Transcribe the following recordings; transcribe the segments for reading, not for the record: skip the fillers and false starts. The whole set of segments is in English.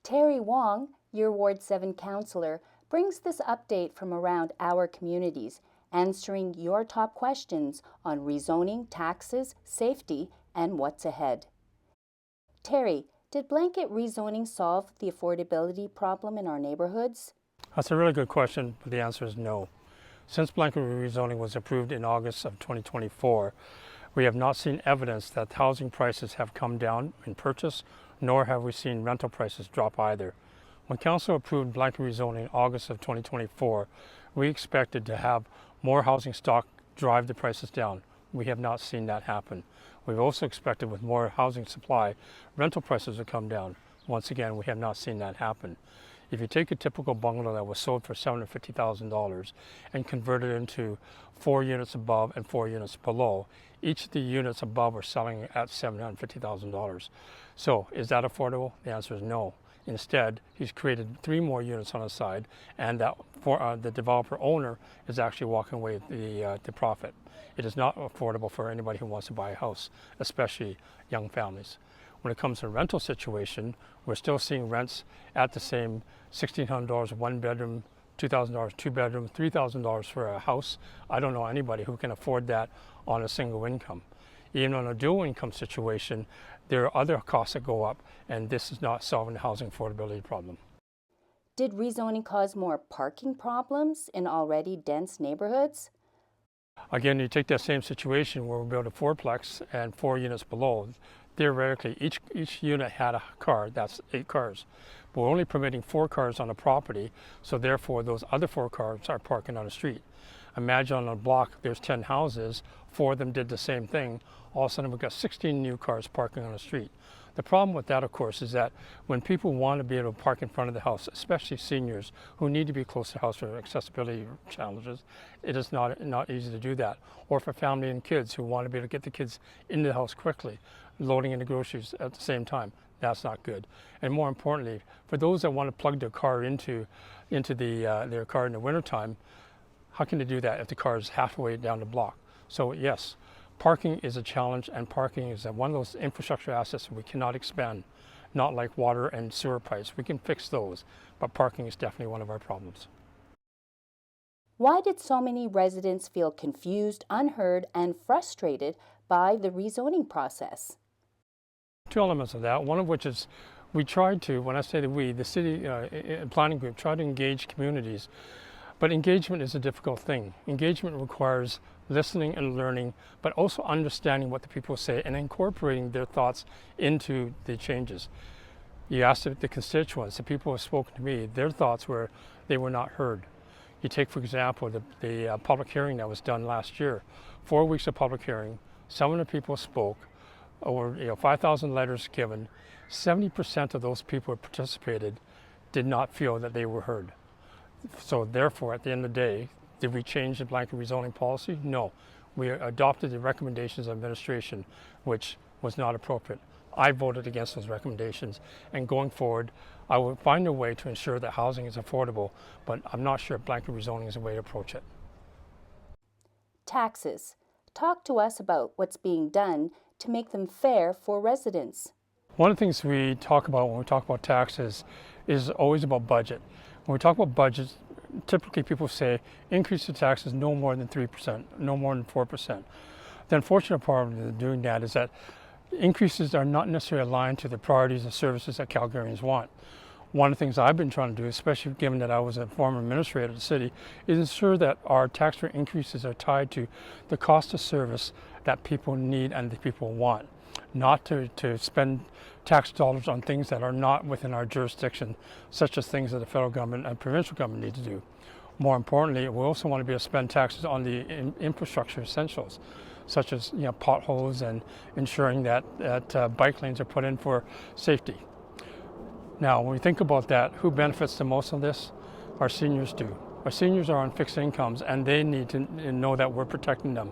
Terry Wong, your Ward 7 councillor, brings this update from around our communities, answering your top questions on rezoning, taxes, safety, and what's ahead. Terry, did blanket rezoning solve the affordability problem in our neighborhoods? That's a really good question, but the answer is no. Since blanket rezoning was approved in August of 2024, we have not seen evidence that housing prices have come down in purchase, nor have we seen rental prices drop either. When Council approved blanket rezoning in August of 2024, we expected to have more housing stock drive the prices down. We have not seen that happen. We've also expected with more housing supply, rental prices would come down. Once again, we have not seen that happen. If you take a typical bungalow that was sold for $750,000 and convert it into 4 units above and 4 units below, each of the units above are selling at $750,000. So is that affordable? The answer is no. Instead, he's created 3 more units on the side, and that the developer owner is actually walking away with the profit. It is not affordable for anybody who wants to buy a house, especially young families. When it comes to rental situation, we're still seeing rents at the same $1,600 one bedroom, $2,000 two bedroom, $3,000 for a house. I don't know anybody who can afford that on a single income. Even on a dual income situation, there are other costs that go up, and this is not solving the housing affordability problem. Did rezoning cause more parking problems in already dense neighborhoods? Again, you take that same situation where we build a fourplex and 4 units below. Theoretically, each unit had a car, that's 8 cars. But we're only permitting 4 cars on a property, so therefore those other 4 cars are parking on the street. Imagine on a block there's 10 houses, 4 of them did the same thing. All of a sudden we've got 16 new cars parking on the street. The problem with that, of course, is that when people want to be able to park in front of the house, especially seniors who need to be close to the house for accessibility challenges, it is not easy to do that. Or for family and kids who want to be able to get the kids into the house quickly, loading in the groceries at the same time, that's not good. And more importantly, for those that want to plug their car into their car in the wintertime, how can they do that if the car is halfway down the block? So yes, parking is a challenge, and parking is one of those infrastructure assets we cannot expand. Not like water and sewer pipes. We can fix those, but parking is definitely one of our problems. Why did so many residents feel confused, unheard, and frustrated by the rezoning process? 2 elements of that, one of which is we tried to, when I say that we, the city planning group tried to engage communities, but engagement is a difficult thing. Engagement requires listening and learning, but also understanding what the people say and incorporating their thoughts into the changes. You asked the constituents, the people who have spoken to me, their thoughts were they were not heard. You take, for example, the public hearing that was done last year. 4 weeks of public hearing, 700 people spoke, over 5,000 letters given. 70% of those people who participated did not feel that they were heard. So therefore, at the end of the day, did we change the blanket rezoning policy? No. We adopted the recommendations of administration, which was not appropriate. I voted against those recommendations, and going forward, I will find a way to ensure that housing is affordable, but I'm not sure blanket rezoning is a way to approach it. Taxes. Talk to us about what's being done to make them fair for residents. One of the things we talk about when we talk about taxes is always about budget. When we talk about budgets, typically people say increase the taxes no more than 3%, no more than 4%. The unfortunate part of doing that is that increases are not necessarily aligned to the priorities and services that Calgarians want. One of the things I've been trying to do, especially given that I was a former administrator of the city, is ensure that our tax rate increases are tied to the cost of service that people need and that people want, not to spend tax dollars on things that are not within our jurisdiction, such as things that the federal government and provincial government need to do. More importantly, we also want to be able to spend taxes on the infrastructure essentials, such as potholes and ensuring that bike lanes are put in for safety. Now, when we think about that, who benefits the most of this? Our seniors do. Our seniors are on fixed incomes, and they need to know that we're protecting them.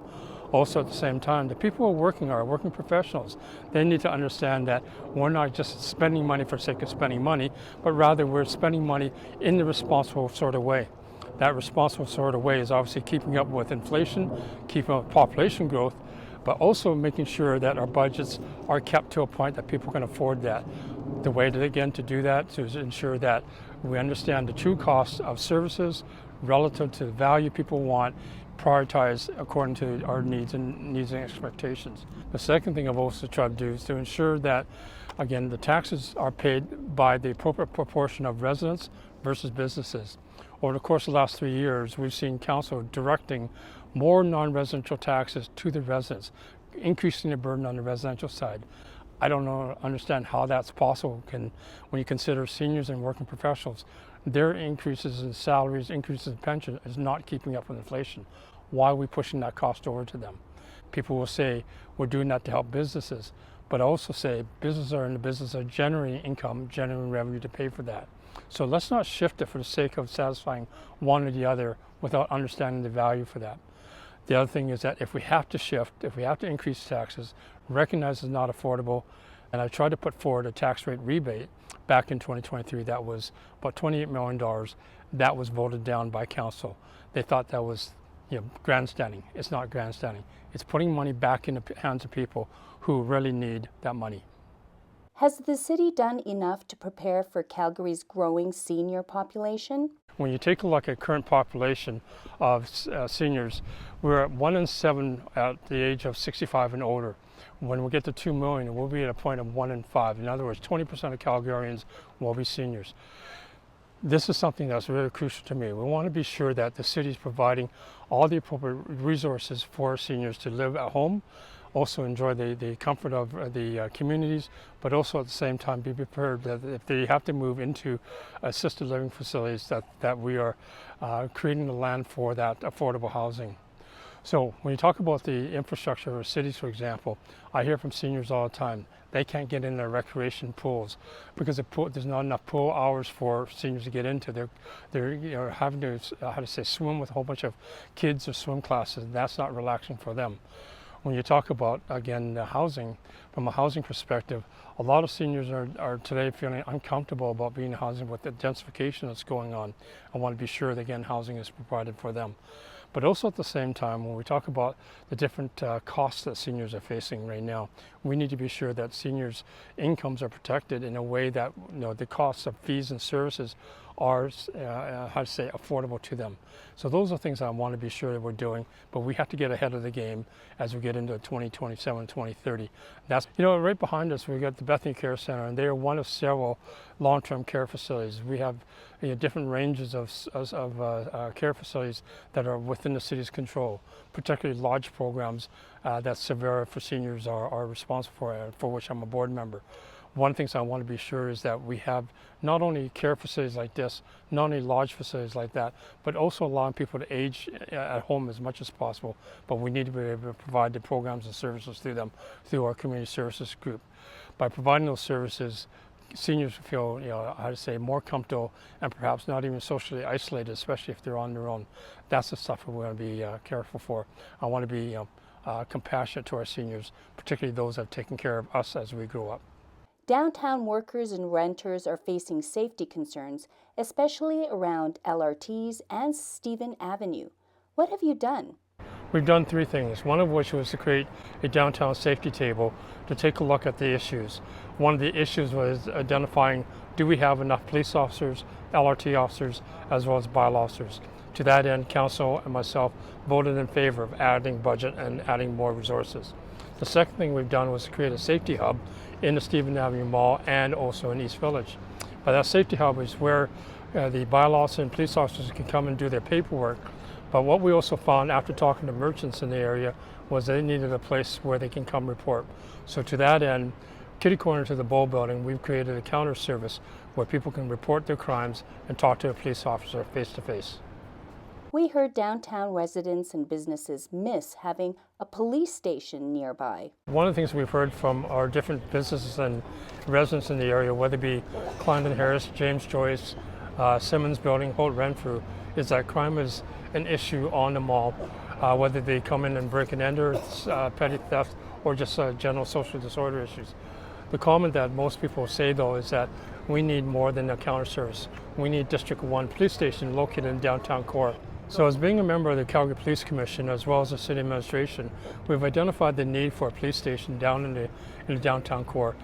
Also, at the same time, the people who are working professionals. They need to understand that we're not just spending money for the sake of spending money, but rather we're spending money in the responsible sort of way. That responsible sort of way is obviously keeping up with inflation, keeping up with population growth, but also making sure that our budgets are kept to a point that people can afford that. The way to, again, to do that is to ensure that we understand the true cost of services relative to the value people want, prioritize according to our needs and expectations. The second thing I've also tried to do is to ensure that, again, the taxes are paid by the appropriate proportion of residents versus businesses. Over the course of the last 3 years, we've seen council directing more non-residential taxes to the residents, increasing the burden on the residential side. I don't understand how that's possible when you consider seniors and working professionals. Their increases in salaries, increases in pension is not keeping up with inflation. Why are we pushing that cost over to them? People will say we're doing that to help businesses, but also say businesses are in the business of generating income, generating revenue to pay for that. So let's not shift it for the sake of satisfying one or the other without understanding the value for that. The other thing is that if we have to shift, if we have to increase taxes, recognize it's not affordable. And I tried to put forward a tax rate rebate back in 2023 that was about $28 million. That was voted down by council. They thought that was grandstanding. It's not grandstanding. It's putting money back in the hands of people who really need that money. Has the city done enough to prepare for Calgary's growing senior population? When you take a look at current population of seniors, we're at 1 in 7 at the age of 65 and older. When we get to 2 million, we'll be at a point of 1 in 5. In other words, 20% of Calgarians will be seniors. This is something that's really crucial to me. We want to be sure that the city is providing all the appropriate resources for seniors to live at home, also enjoy the comfort of the communities, but also at the same time be prepared that if they have to move into assisted living facilities, that we are creating the land for that affordable housing. So when you talk about the infrastructure of cities, for example, I hear from seniors all the time, they can't get in their recreation pools because there's not enough pool hours for seniors to get into. They're having to swim with a whole bunch of kids or swim classes, and that's not relaxing for them. When you talk about, again, the housing, from a housing perspective, a lot of seniors are today feeling uncomfortable about being in housing with the densification that's going on. I want to be sure that, again, housing is provided for them. But also at the same time, when we talk about the different costs that seniors are facing right now, we need to be sure that seniors' incomes are protected in a way that the costs of fees and services are, affordable to them. So those are things I want to be sure that we're doing, but we have to get ahead of the game as we get into 2027, 2030. That's, right behind us, we got the Bethany Care Center, and they are one of several long-term care facilities. We have different ranges of care facilities that are within the city's control, particularly large programs that Severa for seniors are responsible for which I'm a board member. One of the things I want to be sure is that we have not only care facilities like this, not only large facilities like that, but also allowing people to age at home as much as possible. But we need to be able to provide the programs and services through them, through our community services group. By providing those services, seniors feel, more comfortable and perhaps not even socially isolated, especially if they're on their own. That's the stuff we want to be careful for. I want to be compassionate to our seniors, particularly those that have taken care of us as we grow up. Downtown workers and renters are facing safety concerns, especially around LRTs and Stephen Avenue. What have you done? We've done 3 things, one of which was to create a downtown safety table to take a look at the issues. One of the issues was identifying, do we have enough police officers, LRT officers, as well as bylaw officers? To that end, council and myself voted in favor of adding budget and adding more resources. The second thing we've done was to create a safety hub in the Stephen Avenue Mall and also in East Village. But that safety hub is where the bylaw officers and police officers can come and do their paperwork. But what we also found after talking to merchants in the area was they needed a place where they can come report. So to that end, kitty corner to the Bowl Building, we've created a counter service where people can report their crimes and talk to a police officer face to face. We heard downtown residents and businesses miss having a police station nearby. One of the things we've heard from our different businesses and residents in the area, whether it be Clarendon Harris, James Joyce, Simmons Building, Holt Renfrew, is that crime is an issue on the mall, whether they come in and break and enter, petty theft, or just general social disorder issues. The comment that most people say, though, is that we need more than a counter service. We need District 1 police station located in downtown core. So as being a member of the Calgary Police Commission as well as the City Administration, we've identified the need for a police station down in the downtown core.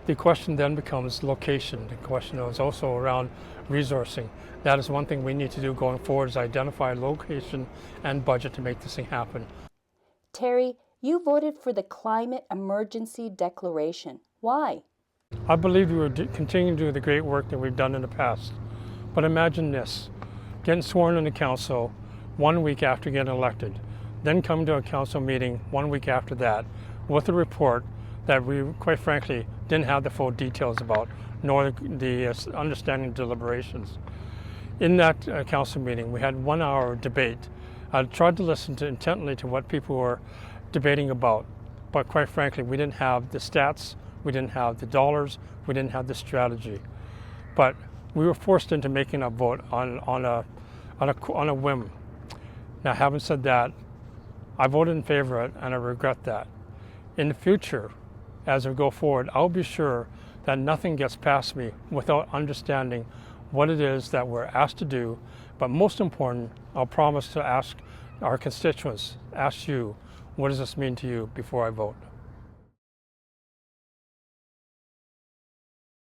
The question then becomes location. The question is also around resourcing. That is one thing we need to do going forward, is identify location and budget to make this thing happen. Terry, you voted for the Climate Emergency Declaration. Why? I believe we will continue to do the great work that we've done in the past. But imagine this, getting sworn into council 1 week after getting elected, then come to a council meeting 1 week after that with a report that we, quite frankly, didn't have the full details about, nor the understanding deliberations. In that council meeting, we had 1 hour debate. I tried to listen intently to what people were debating about, but quite frankly, we didn't have the stats, we didn't have the dollars, we didn't have the strategy. But we were forced into making a vote on a whim. Now, having said that, I voted in favor of it, and I regret that. In the future, as we go forward, I'll be sure that nothing gets past me without understanding what it is that we're asked to do. But most important, I'll promise to ask our constituents, ask you, what does this mean to you before I vote?